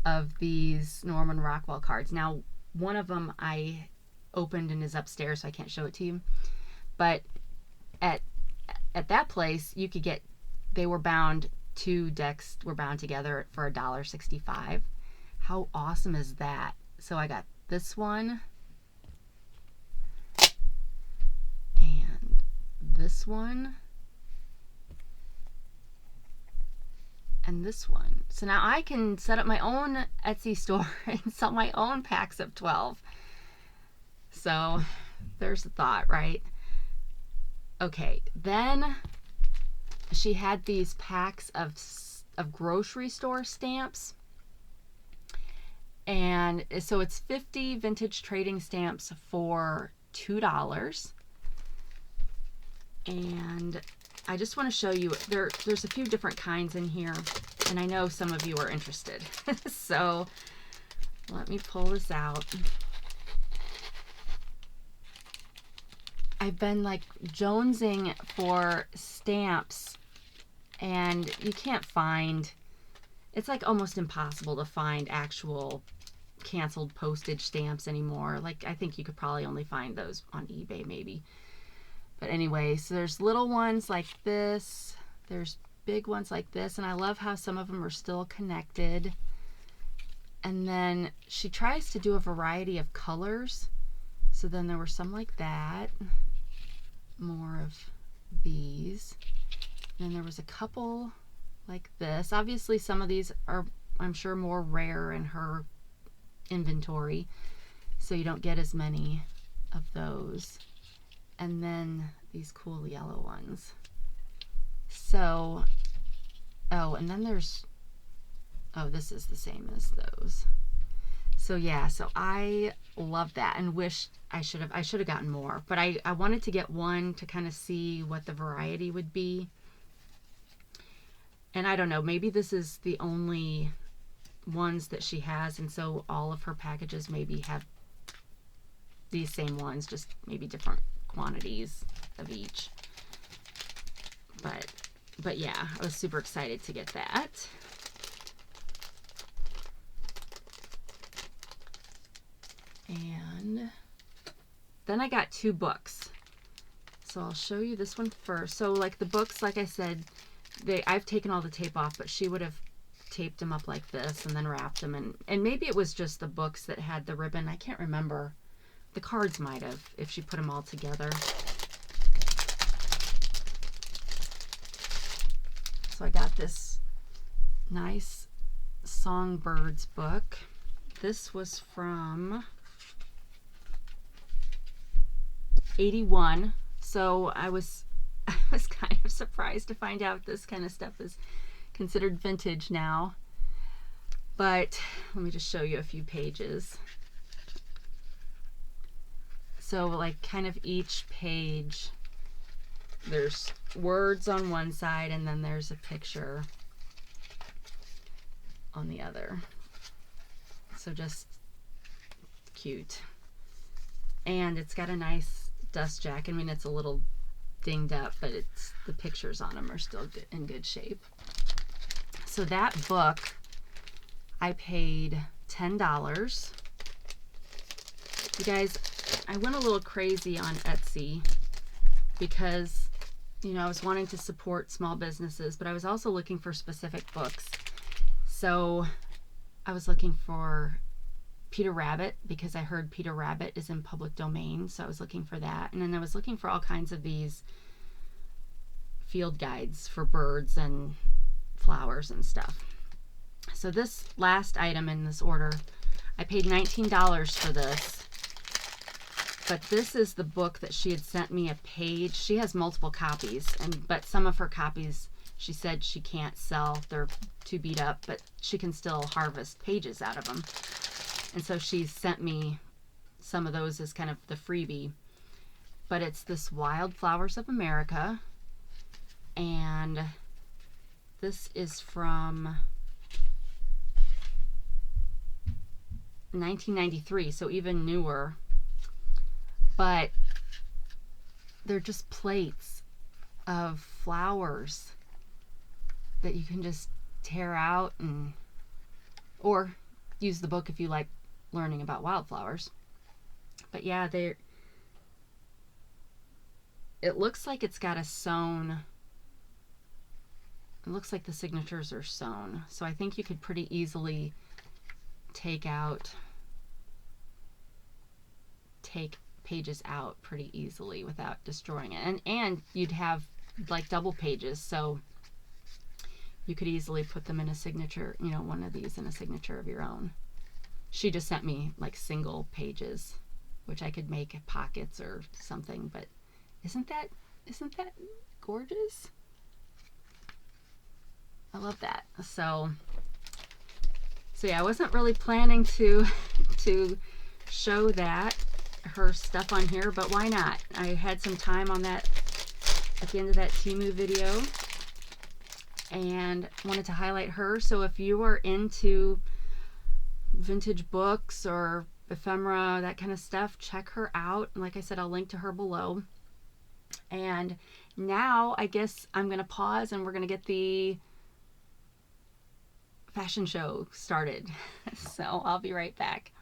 Speaker 1: of these Norman Rockwell cards. Now one of them I opened and is upstairs, so I can't show it to you, but at that place, you could get, they were bound, 2 decks were bound together for $1.65. How awesome is that? So I got this one and this one and this one. So now I can set up my own Etsy store and sell my own packs of 12. So there's the thought, right? Okay, then she had these packs of grocery store stamps. And so it's 50 vintage trading stamps for $2. And I just want to show you, there's a few different kinds in here, and I know some of you are interested. So let me pull this out. I've been like jonesing for stamps, and you can't find, it's like almost impossible to find actual canceled postage stamps anymore. Like, I think you could probably only find those on eBay maybe. But anyway, so there's little ones like this, there's big ones like this, and I love how some of them are still connected. And then she tries to do a variety of colors. So then there were some like that, more of these. And then there was a couple like this. Obviously some of these are, I'm sure, more rare in her inventory, so you don't get as many of those. And then these cool yellow ones. So, oh, and then there's, oh, this is the same as those. So yeah, so I love that and wish I should have gotten more, but I wanted to get one to kind of see what the variety would be. And I don't know, maybe this is the only ones that she has, and so all of her packages maybe have these same ones, just maybe different quantities of each. But yeah, I was super excited to get that. And then I got 2 books. So I'll show you this one first. So like the books, like I said, I've taken all the tape off, but she would have taped them up like this and then wrapped them. And maybe it was just the books that had the ribbon. I can't remember. The cards might have, if she put them all together. So I got this nice Songbirds book. This was from 81. So I was kind of surprised to find out this kind of stuff is considered vintage now. But let me just show you a few pages. So like kind of each page, there's words on one side and then there's a picture on the other. So just cute. And it's got a nice dust jacket. I mean, it's a little dinged up, but it's, the pictures on them are still good, in good shape. So that book, I paid $10. You guys, I went a little crazy on Etsy because, you know, I was wanting to support small businesses, but I was also looking for specific books. So I was looking for Peter Rabbit because I heard Peter Rabbit is in public domain, so I was looking for that. And then I was looking for all kinds of these field guides for birds and flowers and stuff. So this last item in this order, I paid $19 for this. But this is the book that she had sent me a page. She has multiple copies, but some of her copies she said she can't sell. They're too beat up, but she can still harvest pages out of them. And so she sent me some of those as kind of the freebie. But it's this Wildflowers of America. And this is from 1993, so even newer. But they're just plates of flowers that you can just tear out, and or use the book if you like learning about wildflowers. But yeah, it looks like it's got a sewn, it looks like the signatures are sewn. So I think you could pretty easily take pages out pretty easily without destroying it. And you'd have like double pages, so you could easily put them in a signature, you know, one of these in a signature of your own. She just sent me like single pages, which I could make pockets or something, but isn't that gorgeous? I love that. So yeah, I wasn't really planning to show that, her stuff on here, but why not? I had some time on that at the end of that Temu video and wanted to highlight her. So if you are into vintage books or ephemera, that kind of stuff, check her out. And like I said, I'll link to her below. And now I guess I'm going to pause and we're going to get the fashion show started. So I'll be right back.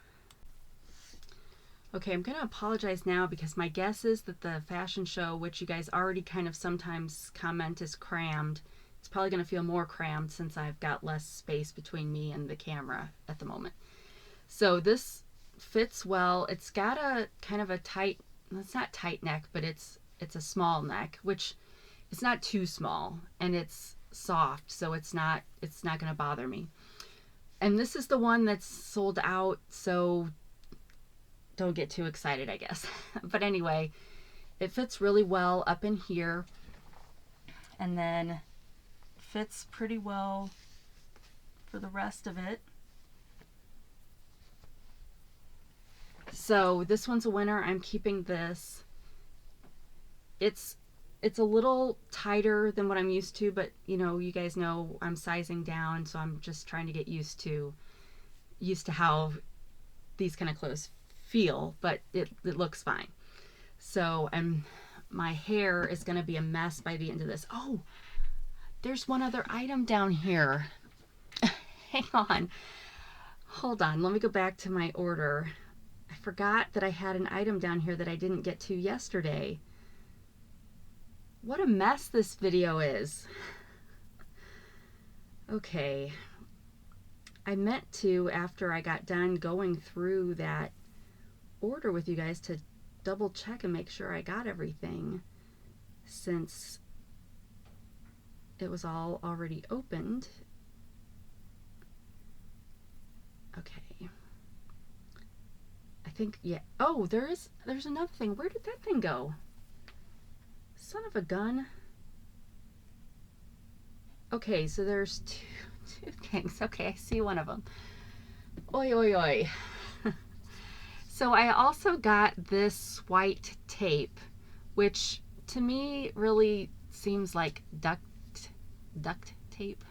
Speaker 1: Okay, I'm going to apologize now because my guess is that the fashion show, which you guys already kind of sometimes comment is crammed, it's probably going to feel more crammed since I've got less space between me and the camera at the moment. So this fits well. It's got a kind of a tight, it's not tight neck, but it's a small neck, which is not too small, and it's soft, so it's not going to bother me. And this is the one that's sold out, so don't get too excited, I guess. But anyway, it fits really well up in here, and then fits pretty well for the rest of it. So this one's a winner. I'm keeping this. It's a little tighter than what I'm used to, but you know, you guys know I'm sizing down, so I'm just trying to get used to how these kind of clothes feel, but it looks fine. So my hair is going to be a mess by the end of this. Oh, there's one other item down here. Hang on. Hold on. Let me go back to my order. I forgot that I had an item down here that I didn't get to yesterday. What a mess this video is. Okay. I meant to, after I got done going through that order with you guys, to double check and make sure I got everything, since it was all already opened. Okay. I think, yeah. Oh, there's another thing. Where did that thing go? Son of a gun. Okay, so there's two things. Okay, I see one of them. Oi, oi, oi. So I also got this white tape, which to me really seems like duct tape,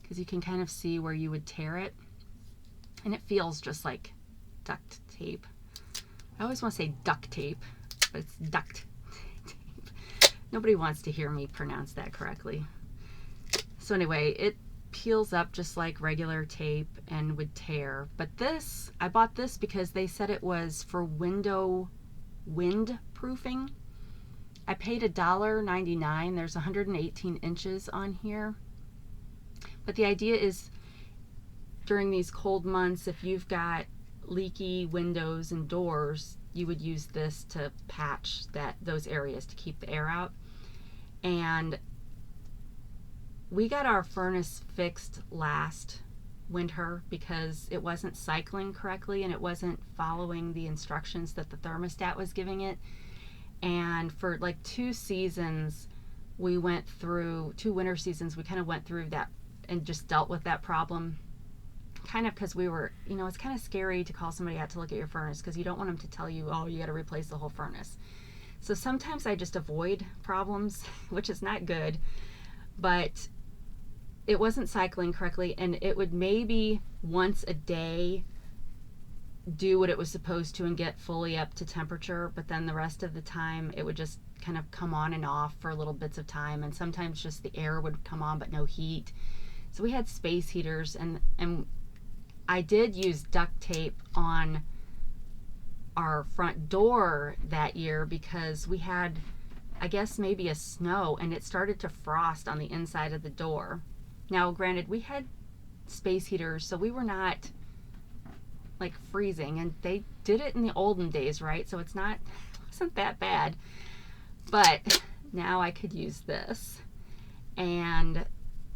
Speaker 1: because you can kind of see where you would tear it, and it feels just like duct tape. I always want to say duct tape, but it's duct tape. Nobody wants to hear me pronounce that correctly. So anyway, it peels up just like regular tape and would tear. But this, I bought this because they said it was for window wind proofing. I paid $1.99. There's 118 inches on here. But the idea is, during these cold months, if you've got leaky windows and doors, you would use this to patch those areas to keep the air out. And we got our furnace fixed last winter because it wasn't cycling correctly and it wasn't following the instructions that the thermostat was giving it. And for like 2 seasons, we went through 2 winter seasons, we kind of went through that and just dealt with that problem. Kind of because we were, you know, it's kind of scary to call somebody out to look at your furnace because you don't want them to tell you, oh, you got to replace the whole furnace. So sometimes I just avoid problems, which is not good. But it wasn't cycling correctly, and it would maybe once a day do what it was supposed to and get fully up to temperature, but then the rest of the time it would just kind of come on and off for little bits of time, and sometimes just the air would come on but no heat. So we had space heaters, and I did use duct tape on our front door that year because we had, I guess maybe a snow, and it started to frost on the inside of the door. Now, granted, we had space heaters, so we were not like freezing, and they did it in the olden days, right? So it wasn't that bad. But now I could use this. And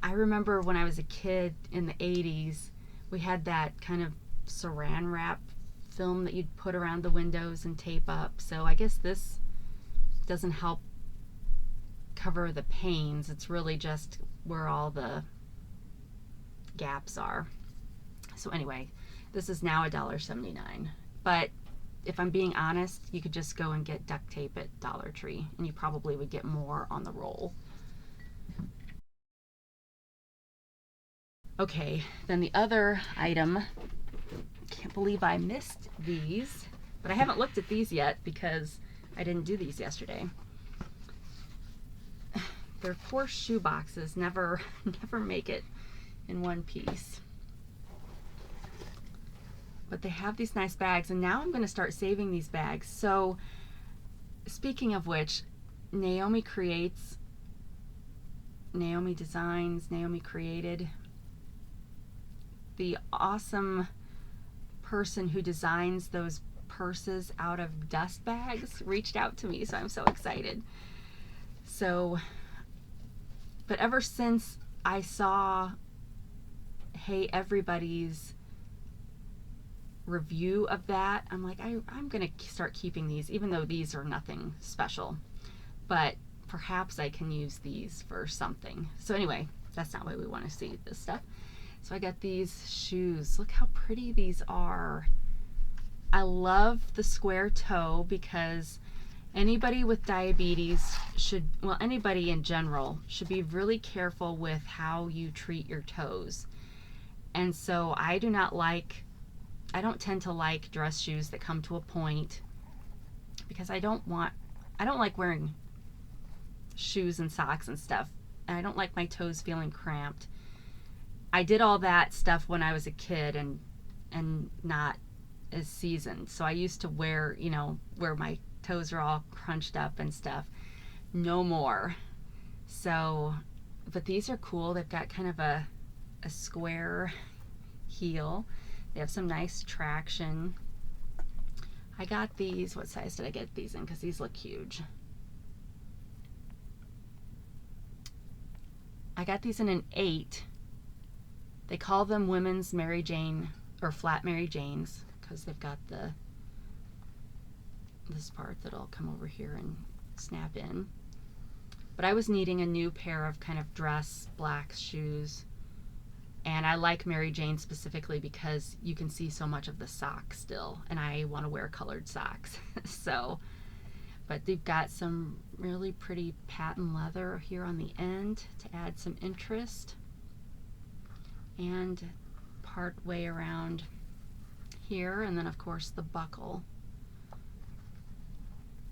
Speaker 1: I remember when I was a kid in the 80s, we had that kind of saran wrap film that you'd put around the windows and tape up. So I guess this doesn't help cover the panes. It's really just where all the gaps are. So anyway, this is now $1.79. But if I'm being honest, you could just go and get duct tape at Dollar Tree, and you probably would get more on the roll. Okay, then the other item, can't believe I missed these, but I haven't looked at these yet because I didn't do these yesterday. They're 4 shoe boxes, never make it in one piece. But they have these nice bags, and now I'm going to start saving these bags. So speaking of which, Naomi creates, Naomi designs, Naomi created, the awesome person who designs those purses out of dust bags reached out to me, so I'm so excited. So, but ever since I saw Hey Everybody's review of that, I'm like, I'm gonna start keeping these, even though these are nothing special, but perhaps I can use these for something. So anyway, that's not why we want to see this stuff. So I got these shoes. Look how pretty these are. I love the square toe because anybody with diabetes should, well, anybody in general should be really careful with how you treat your toes. And so I don't tend to like dress shoes that come to a point, because I don't like wearing shoes and socks and stuff. And I don't like my toes feeling cramped. I did all that stuff when I was a kid and not as seasoned. So I used to wear, where my toes are all crunched up and stuff. No more. So, but these are cool. They've got kind of a square heel. They have some nice traction. I got these, what size did I get these in? Because these look huge. I got these in an 8. They call them women's Mary Jane, or flat Mary Janes, because they've got this part that'll come over here and snap in. But I was needing a new pair of kind of dress black shoes. And I like Mary Jane specifically because you can see so much of the sock still, and I want to wear colored socks. So, but they've got some really pretty patent leather here on the end to add some interest, and part way around here, and then of course the buckle.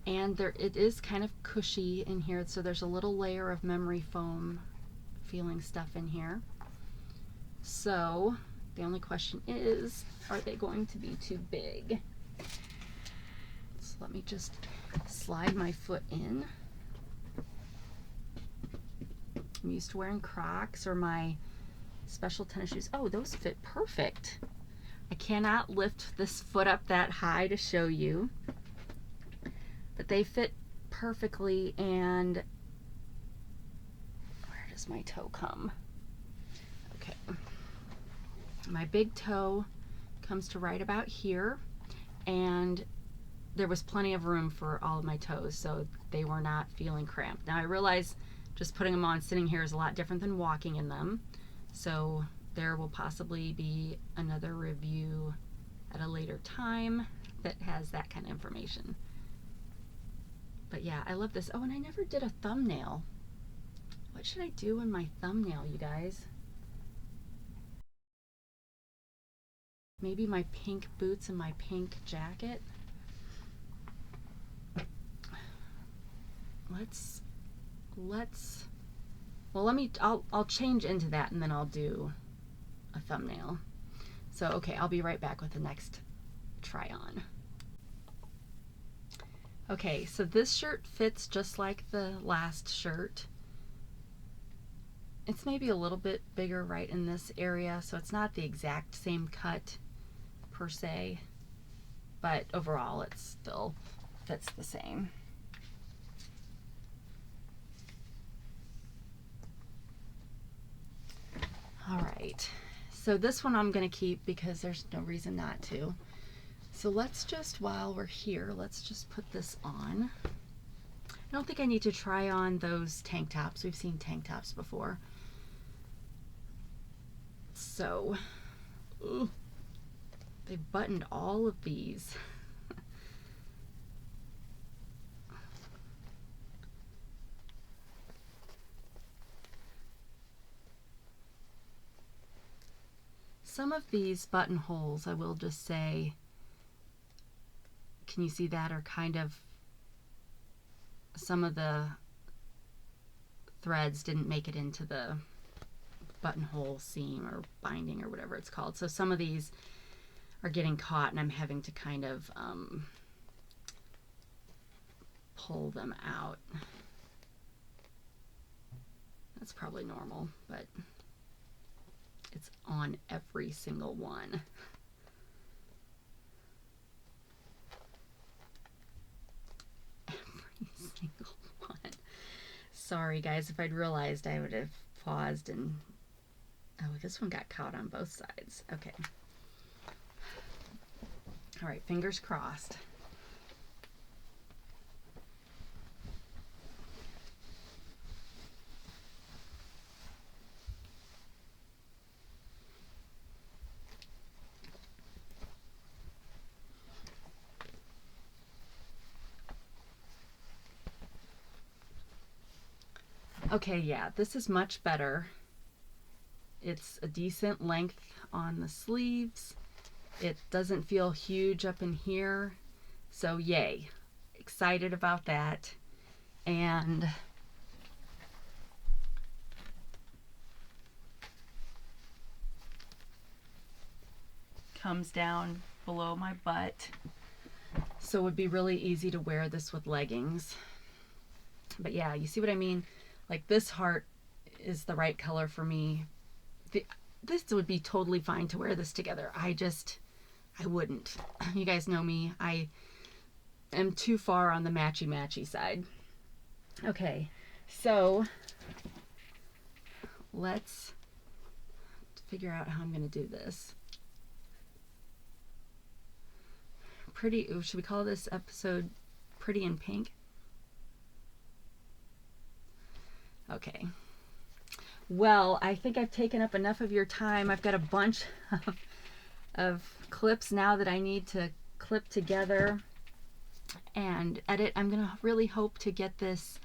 Speaker 1: And it is kind of cushy in here, so there's a little layer of memory foam feeling stuff in here. So the only question is, are they going to be too big? So let me just slide my foot in. I'm used to wearing Crocs or my special tennis shoes. Oh, those fit perfect. I cannot lift this foot up that high to show you, but they fit perfectly. And where does my toe come? Okay. My big toe comes to right about here, and there was plenty of room for all of my toes, so they were not feeling cramped. Now I realize just putting them on sitting here is a lot different than walking in them, so there will possibly be another review at a later time that has that kind of information. But yeah, I love this. Oh, and I never did a thumbnail. What should I do in my thumbnail, you guys? Maybe my pink boots and my pink jacket. I'll change into that, and then I'll do a thumbnail. So, okay, I'll be right back with the next try on. Okay, so this shirt fits just like the last shirt. It's maybe a little bit bigger right in this area, so it's not the exact same cut per se, but overall it still fits the same. All right, so this one I'm going to keep because there's no reason not to. So let's just, while we're here, let's just put this on. I don't think I need to try on those tank tops. We've seen tank tops before. So, ooh, they buttoned all of these. Some of these buttonholes, I will just say, can you see that, are kind of, some of the threads didn't make it into the buttonhole seam or binding or whatever it's called. So some of these are getting caught and I'm having to kind of pull them out. That's probably normal, but it's on every single one. Every single one. Sorry guys, if I'd realized I would have paused and, oh, this one got caught on both sides. Okay. All right, fingers crossed. Okay, yeah, this is much better. It's a decent length on the sleeves. It doesn't feel huge up in here. So yay, excited about that. And comes down below my butt. So it would be really easy to wear this with leggings. But yeah, you see what I mean? Like this heart is the right color for me. This would be totally fine to wear this together. I wouldn't. You guys know me. I am too far on the matchy-matchy side. Okay, so let's figure out how I'm going to do this. Pretty, should we call this episode Pretty in Pink? Okay. Well, I think I've taken up enough of your time. I've got a bunch of clips now that I need to clip together and edit. I'm going to really hope to get this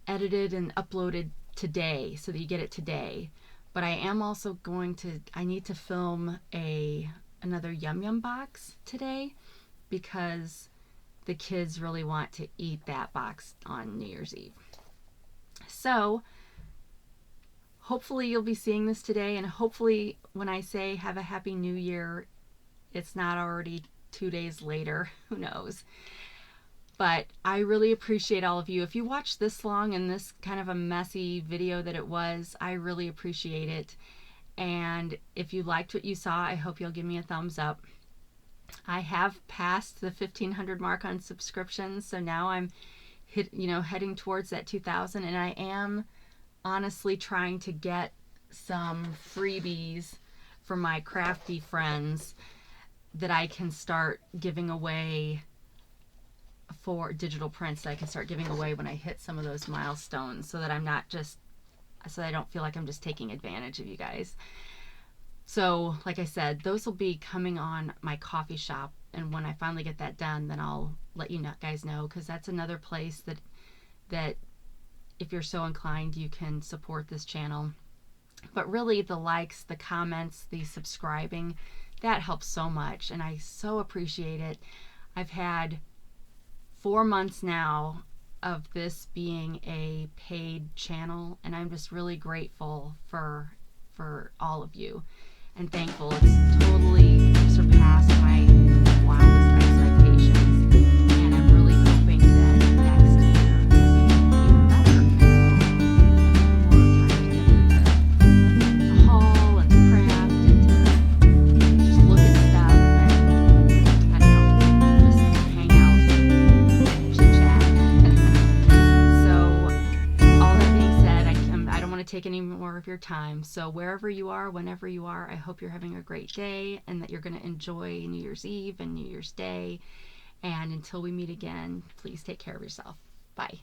Speaker 1: edited and uploaded today so that you get it today. But I am also going to, I need to film another Yum Yum box today because the kids really want to eat that box on New Year's Eve. So hopefully you'll be seeing this today, and hopefully when I say have a happy new year, it's not already 2 days later. Who knows? But I really appreciate all of you. If you watched this long and this kind of a messy video that it was, I really appreciate it. And if you liked what you saw, I hope you'll give me a thumbs up. I have passed the 1,500 mark on subscriptions, so now I'm heading towards that 2,000, and I am honestly trying to get some freebies for my crafty friends that I can start giving away for digital prints that I can start giving away when I hit some of those milestones, so that I'm not just, so that I don't feel like I'm just taking advantage of you guys. So like I said, those will be coming on my coffee shop, and when I finally get that done, then I'll let you guys know, because that's another place that if you're so inclined, you can support this channel. But really the likes, the comments, the subscribing, that helps so much, and I so appreciate it. I've had 4 months now of this being a paid channel, and I'm just really grateful for all of you and thankful. It's totally surpassed my wildest expectations, and I'm really take any more of your time. So wherever you are, whenever you are, I hope you're having a great day and that you're going to enjoy New Year's Eve and New Year's Day. And until we meet again, please take care of yourself. Bye.